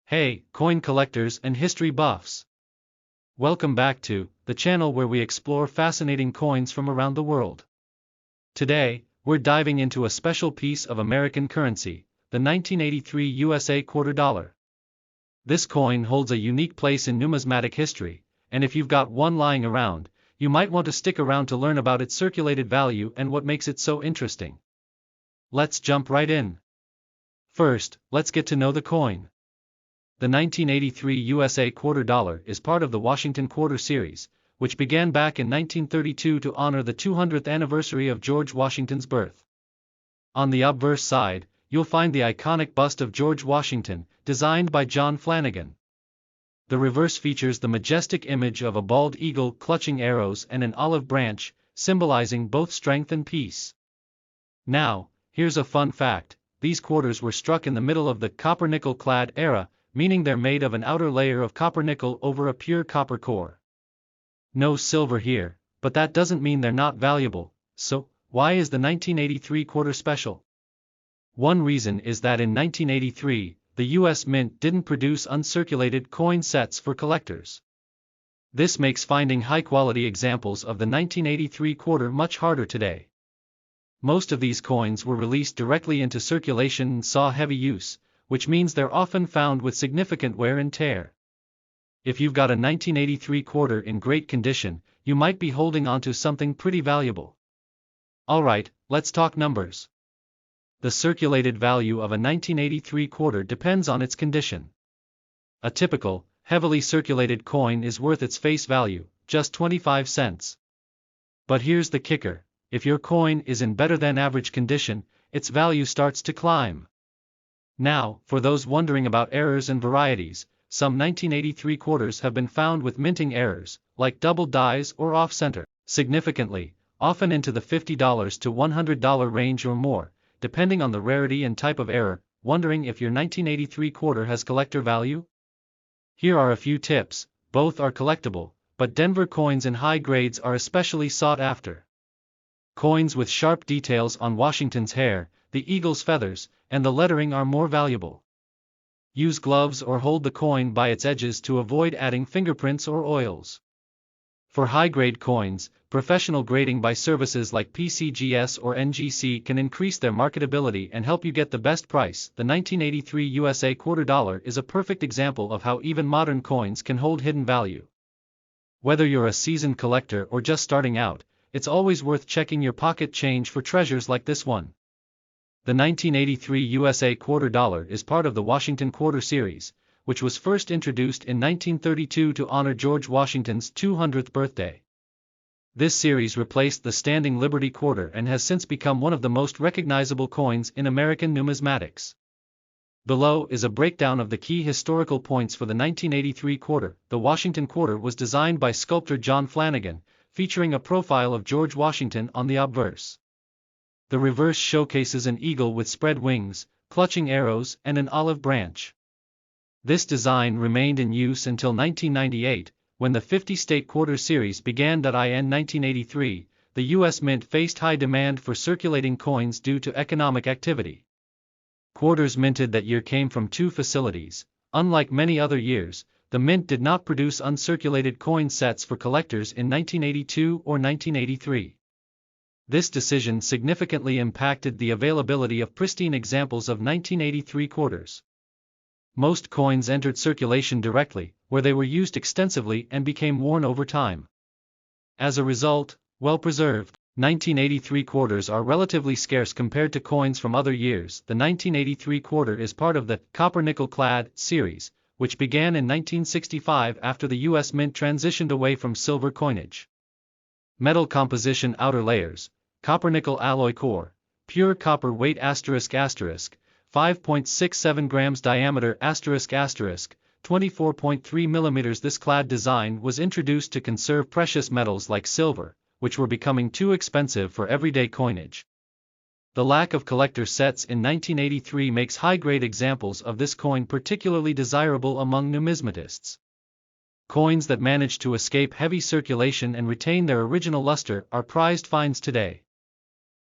Hey, coin collectors and history buffs! Welcome back to the channel where we explore fascinating coins from around the world. Today, we're diving into a special piece of American currency, the 1983 USA quarter dollar. This coin holds a unique place in numismatic history, and if you've got one lying around, you might want to stick around to learn about its circulated value and what makes it so interesting. Let's jump right in. First, let's get to know the coin. The 1983 USA quarter dollar is part of the Washington Quarter Series, which began back in 1932 to honor the 200th anniversary of George Washington's birth. On the obverse side, you'll find the iconic bust of George Washington, designed by John Flanagan. The reverse features the majestic image of a bald eagle clutching arrows and an olive branch, symbolizing both strength and peace. Now, here's a fun fact: these quarters were struck in the middle of the copper-nickel-clad era, meaning they're made of an outer layer of copper-nickel over a pure copper core. No silver here, but that doesn't mean they're not valuable. So, why is the 1983 quarter special? One reason is that in 1983, the US Mint didn't produce uncirculated coin sets for collectors. This makes finding high-quality examples of the 1983 quarter much harder today. Most of these coins were released directly into circulation and saw heavy use, which means they're often found with significant wear and tear. If you've got a 1983 quarter in great condition, you might be holding onto something pretty valuable. Alright, let's talk numbers. The circulated value of a 1983 quarter depends on its condition. A typical, heavily circulated coin is worth its face value, just 25 cents. But here's the kicker: if your coin is in better than average condition, its value starts to climb. Now, for those wondering about errors and varieties, some 1983 quarters have been found with minting errors, like double dies or off-center, significantly, often into the $50 to $100 range or more, depending on the rarity and type of error. Wondering if your 1983 quarter has collector value? Here are a few tips. Both are collectible, but Denver coins in high grades are especially sought after. Coins with sharp details on Washington's hair, the eagle's feathers, and the lettering are more valuable. Use gloves or hold the coin by its edges to avoid adding fingerprints or oils. For high-grade coins, professional grading by services like PCGS or NGC can increase their marketability and help you get the best price. The 1983 USA quarter dollar is a perfect example of how even modern coins can hold hidden value. Whether you're a seasoned collector or just starting out, it's always worth checking your pocket change for treasures like this one. The 1983 USA quarter dollar is part of the Washington Quarter Series, which was first introduced in 1932 to honor George Washington's 200th birthday. This series replaced the standing Liberty quarter and has since become one of the most recognizable coins in American numismatics. Below is a breakdown of the key historical points for the 1983 quarter. The Washington quarter was designed by sculptor John Flanagan, featuring a profile of George Washington on the obverse. The reverse showcases an eagle with spread wings, clutching arrows and an olive branch. This design remained in use until 1998, when the 50-state quarter series began. In 1983, the U.S. Mint faced high demand for circulating coins due to economic activity. Quarters minted that year came from two facilities. Unlike many other years, the Mint did not produce uncirculated coin sets for collectors in 1982 or 1983. This decision significantly impacted the availability of pristine examples of 1983 quarters. Most coins entered circulation directly, where they were used extensively and became worn over time. As a result, well-preserved 1983 quarters are relatively scarce compared to coins from other years. The 1983 quarter is part of the copper-nickel-clad series, which began in 1965 after the U.S. Mint transitioned away from silver coinage. Metal composition: outer layers, copper-nickel alloy core, pure copper weight ***, 5.67 grams diameter ***, 24.3 millimeters. This clad design was introduced to conserve precious metals like silver, which were becoming too expensive for everyday coinage. The lack of collector sets in 1983 makes high-grade examples of this coin particularly desirable among numismatists. Coins that manage to escape heavy circulation and retain their original luster are prized finds today.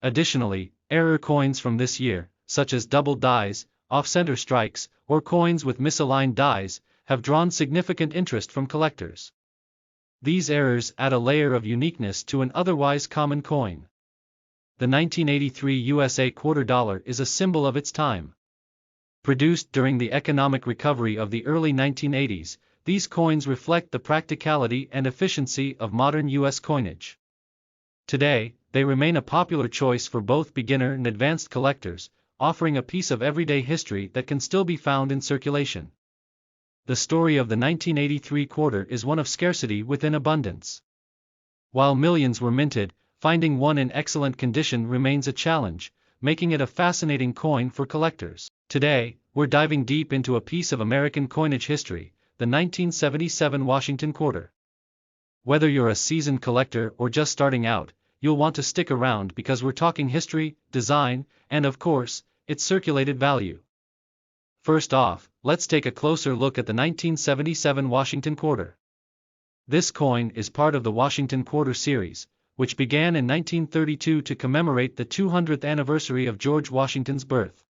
Additionally, error coins from this year, such as double dies, off-center strikes, or coins with misaligned dies, have drawn significant interest from collectors. These errors add a layer of uniqueness to an otherwise common coin. The 1983 USA quarter dollar is a symbol of its time. Produced during the economic recovery of the early 1980s, these coins reflect the practicality and efficiency of modern U.S. coinage. Today, they remain a popular choice for both beginner and advanced collectors, offering a piece of everyday history that can still be found in circulation. The story of the 1983 quarter is one of scarcity within abundance. While millions were minted, finding one in excellent condition remains a challenge, making it a fascinating coin for collectors. Today, we're diving deep into a piece of American coinage history, the 1977 Washington quarter. Whether you're a seasoned collector or just starting out, you'll want to stick around because we're talking history, design, and of course, its circulated value. First off, let's take a closer look at the 1977 Washington quarter. This coin is part of the Washington Quarter series, which began in 1932 to commemorate the 200th anniversary of George Washington's birth.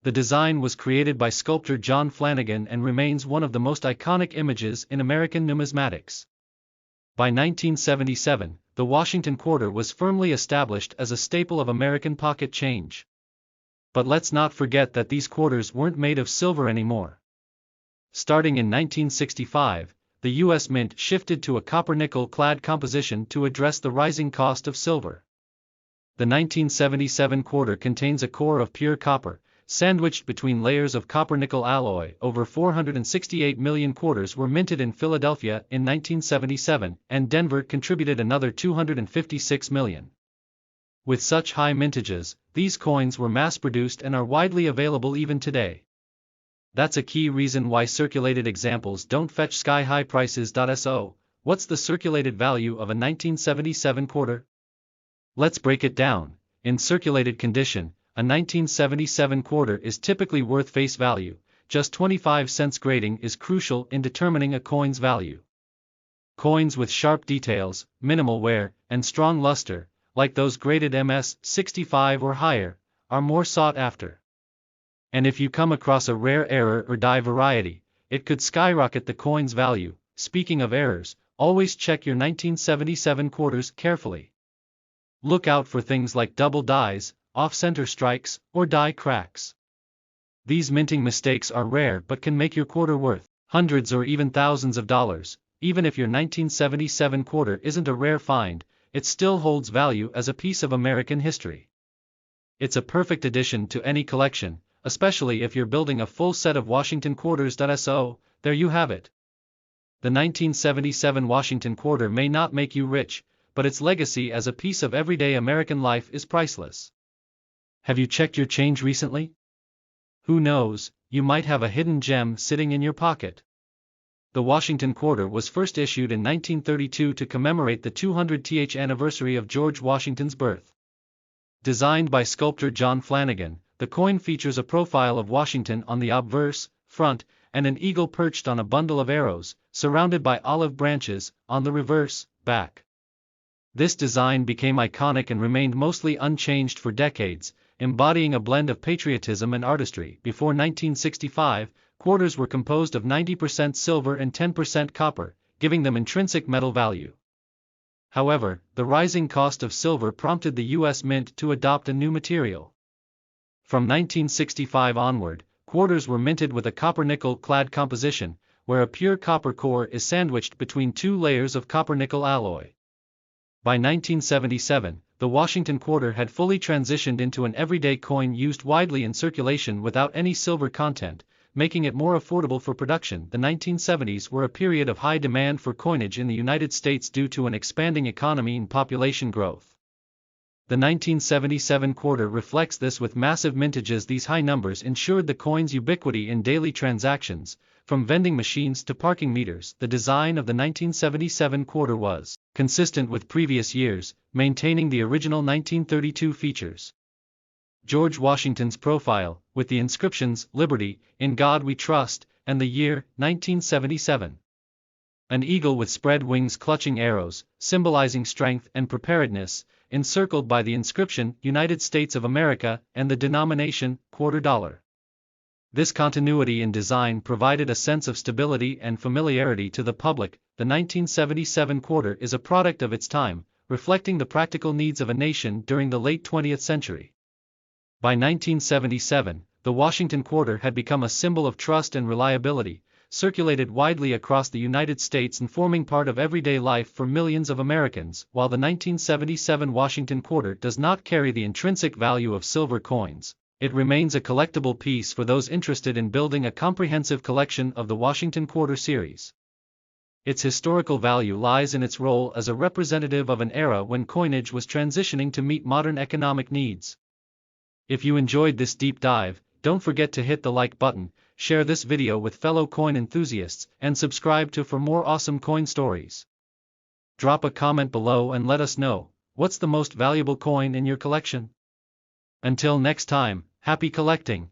The design was created by sculptor John Flanagan and remains one of the most iconic images in American numismatics. By 1977, the Washington quarter was firmly established as a staple of American pocket change. But let's not forget that these quarters weren't made of silver anymore. Starting in 1965, the U.S. Mint shifted to a copper-nickel clad composition to address the rising cost of silver. The 1977 quarter contains a core of pure copper, sandwiched between layers of copper-nickel alloy. Over 468 million quarters were minted in Philadelphia in 1977, and Denver contributed another 256 million. With such high mintages, these coins were mass-produced and are widely available even today. That's a key reason why circulated examples don't fetch sky-high prices. So, what's the circulated value of a 1977 quarter? Let's break it down. In circulated condition, a 1977 quarter is typically worth face value. Just 25 cents. Grading is crucial in determining a coin's value. Coins with sharp details, minimal wear, and strong luster, like those graded MS 65 or higher, are more sought after. And if you come across a rare error or die variety, it could skyrocket the coin's value. Speaking of errors, always check your 1977 quarters carefully. Look out for things like double dies, off-center strikes, or die cracks. These minting mistakes are rare but can make your quarter worth hundreds or even thousands of dollars. Even if your 1977 quarter isn't a rare find, it still holds value as a piece of American history. It's a perfect addition to any collection, especially if you're building a full set of Washington quarters. So, there you have it. The 1977 Washington quarter may not make you rich, but its legacy as a piece of everyday American life is priceless. Have you checked your change recently? Who knows, you might have a hidden gem sitting in your pocket. The Washington quarter was first issued in 1932 to commemorate the 200th anniversary of George Washington's birth. Designed by sculptor John Flanagan, the coin features a profile of Washington on the obverse, front, and an eagle perched on a bundle of arrows, surrounded by olive branches, on the reverse, back. This design became iconic and remained mostly unchanged for decades, embodying a blend of patriotism and artistry. Before 1965, quarters were composed of 90% silver and 10% copper, giving them intrinsic metal value. However, the rising cost of silver prompted the U.S. Mint to adopt a new material. From 1965 onward, quarters were minted with a copper-nickel clad composition, where a pure copper core is sandwiched between two layers of copper-nickel alloy. By 1977, the Washington quarter had fully transitioned into an everyday coin used widely in circulation without any silver content, making it more affordable for production. The 1970s were a period of high demand for coinage in the United States due to an expanding economy and population growth. The 1977 quarter reflects this with massive mintages. These high numbers ensured the coin's ubiquity in daily transactions, from vending machines to parking meters. The design of the 1977 quarter was consistent with previous years, maintaining the original 1932 features. George Washington's profile, with the inscriptions, "Liberty, in God we trust," and the year, 1977. An eagle with spread wings clutching arrows, symbolizing strength and preparedness, encircled by the inscription, United States of America, and the denomination, $quarter. This continuity in design provided a sense of stability and familiarity to the public. The 1977 quarter is a product of its time, reflecting the practical needs of a nation during the late 20th century. By 1977, the Washington quarter had become a symbol of trust and reliability, circulated widely across the United States and forming part of everyday life for millions of Americans. While the 1977 Washington quarter does not carry the intrinsic value of silver coins, it remains a collectible piece for those interested in building a comprehensive collection of the Washington Quarter series. Its historical value lies in its role as a representative of an era when coinage was transitioning to meet modern economic needs. If you enjoyed this deep dive, don't forget to hit the like button, share this video with fellow coin enthusiasts, and subscribe for more awesome coin stories. Drop a comment below and let us know, what's the most valuable coin in your collection? Until next time, happy collecting!